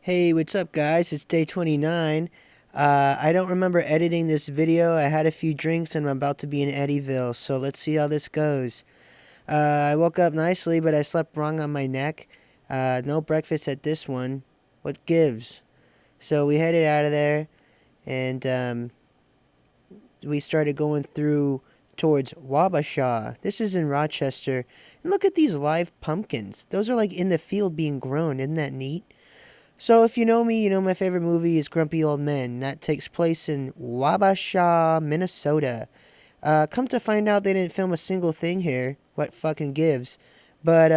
Hey, what's up, guys? It's day 29. I don't remember editing this video. I had a few drinks and I'm about to be in Eddyville, so let's see how this goes. I woke up nicely, but I slept wrong on my neck. No breakfast at this one. What gives? So we headed out of there and we started going through towards Wabasha. This is in Rochester. And look at these live pumpkins. Those are like in the field being grown. Isn't that neat? So if you know me, you know my favorite movie is Grumpy Old Men. That takes place in Wabasha, Minnesota. Come to find out they didn't film a single thing here. What fucking gives? But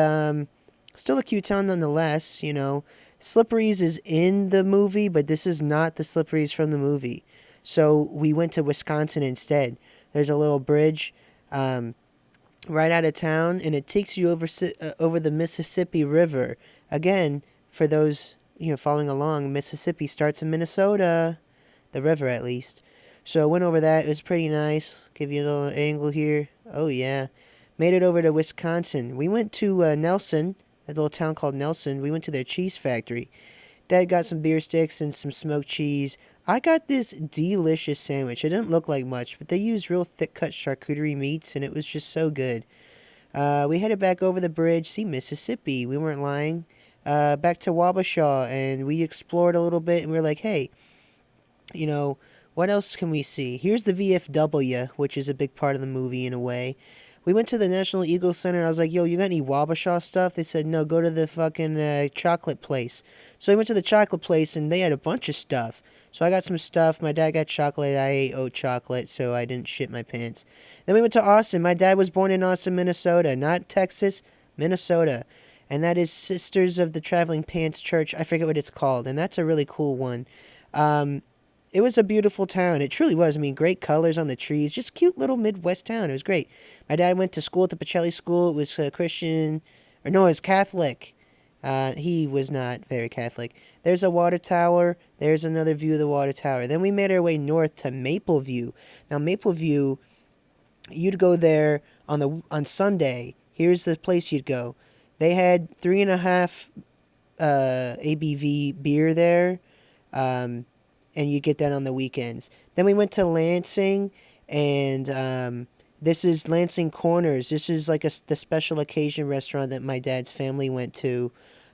still a cute town nonetheless, you know. Slippery's is in the movie, but this is not the Slippery's from the movie. So we went to Wisconsin instead. There's a little bridge right out of town, and it takes you over the Mississippi River. Again, for those following along, Mississippi starts in Minnesota, the river at least. So I went over that. It was pretty nice. Give you a little angle here. Oh yeah, made it over to Wisconsin. We went to Nelson, a little town called Nelson. We went to their cheese factory. Dad got some beer sticks and some smoked cheese. I got this delicious sandwich. It didn't look like much, but they used real thick cut charcuterie meats, and it was just so good. We headed back over the bridge, see Mississippi. We weren't lying. Back to Wabasha, and we explored a little bit, and we were like, hey, you know, what else can we see? Here's the VFW, which is a big part of the movie in a way. We went to the National Eagle Center. I was like, yo, you got any Wabasha stuff? They said, no, go to the fucking chocolate place. So we went to the chocolate place, and they had a bunch of stuff. So I got some stuff. My dad got chocolate. I ate oat chocolate, so I didn't shit my pants. Then we went to Austin. My dad was born in Austin, Minnesota, not Texas, Minnesota. And that is Sisters of the Traveling Pants Church. I forget what it's called, and that's a really cool one. It was a beautiful town. It truly was. I mean, great colors on the trees. Just cute little Midwest town. It was great. My dad went to school at the Pacelli School. It was Christian, or no, it was Catholic. He was not very Catholic. There's a water tower. There's another view of the water tower. Then we made our way north to Mapleview. Now, Mapleview, you'd go there on Sunday. Here's the place you'd go. They had 3.5 ABV beer there. And you get that on the weekends. Then we went to Lansing, and this is Lansing Corners. This is like the special occasion restaurant that my dad's family went to.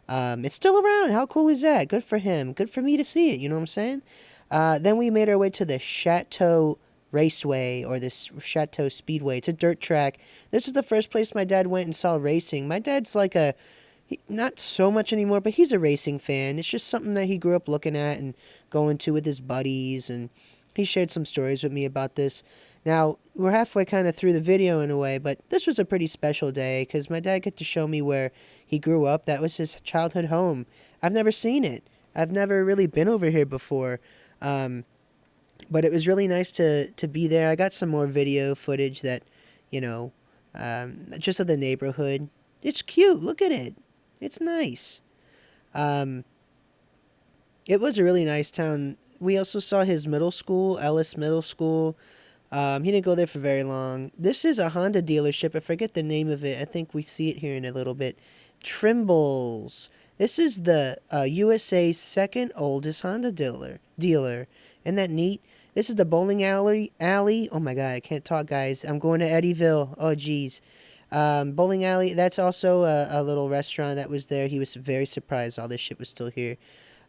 It's still around. How cool is that? Good for him. Good for me to see it. You know what I'm saying? Then we made our way to the Chateau Raceway, or the Chateau Speedway. It's a dirt track. This is the first place my dad went and saw racing. My dad's like not so much anymore, but he's a racing fan. It's just something that he grew up looking at and going to with his buddies, and he shared some stories with me about this. Now, we're halfway kind of through the video in a way, but this was a pretty special day because my dad got to show me where he grew up. That was his childhood home. I've never seen it. I've never really been over here before. But it was really nice to be there. I got some more video footage that, just of the neighborhood. It's cute. Look at it. It's nice. It was a really nice town. We also saw his middle school, Ellis Middle School. He didn't go there for very long. This is a Honda dealership. I forget the name of it. I think we see it here in a little bit. Trimble's. This is the USA's second oldest Honda dealer. Isn't that neat? This is the bowling alley. Oh my god, I can't talk, guys. I'm going to Eddyville. Oh, geez. Bowling alley. That's also a little restaurant that was there. He was very surprised all this shit was still here.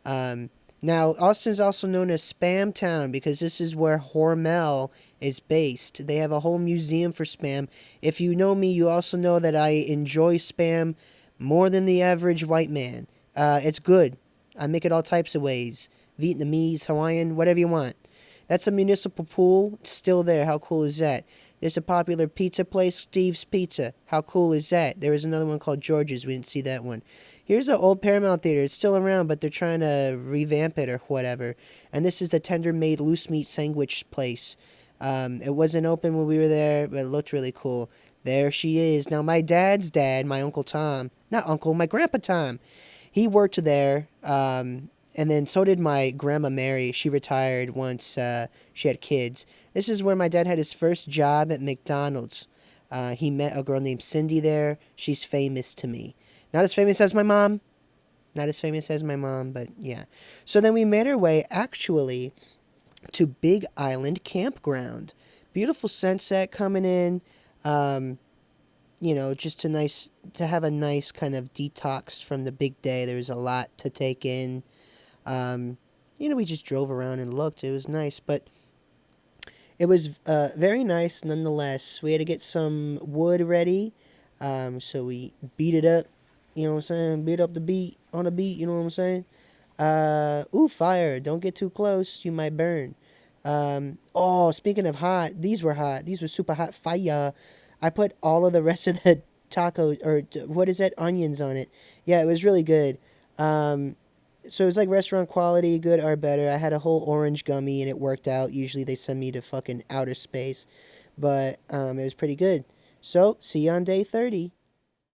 Now, Austin's also known as Spam Town because this is where Hormel is based. They have a whole museum for Spam. If you know me, you also know that I enjoy Spam more than the average white man. It's good. I make it all types of ways. Vietnamese, Hawaiian, whatever you want. That's a municipal pool. It's still there. How cool is that? There's a popular pizza place, Steve's Pizza. How cool is that? There was another one called George's. We didn't see that one. Here's an old Paramount Theater. It's still around, but they're trying to revamp it or whatever. And this is the Tender Made Loose Meat Sandwich place. It wasn't open when we were there, but it looked really cool. There she is. Now, my dad's dad, my Uncle Tom, not uncle, my Grandpa Tom, he worked there, and then so did my Grandma Mary. She retired once she had kids. This is where my dad had his first job at McDonald's. He met a girl named Cindy there. She's famous to me. Not as famous as my mom, Not as famous as my mom, but yeah. So then we made our way actually to Big Island Campground. Beautiful sunset coming in. Um, just to have a nice kind of detox from the big day. There was a lot to take in. Um, we just drove around and looked. It was nice, but it was very nice nonetheless. We had to get some wood ready, so we beat it up. You know what I'm saying? Beat up the beat on the beat. You know what I'm saying? Fire! Don't get too close. You might burn. Speaking of hot, these were hot. These were super hot. Fire! I put all of the rest of the tacos or what is that? Onions on it. Yeah, it was really good. Um, so it was like restaurant quality, good or better. I had a whole orange gummy and it worked out. Usually they send me to fucking outer space, but it was pretty good. So see you on day 30.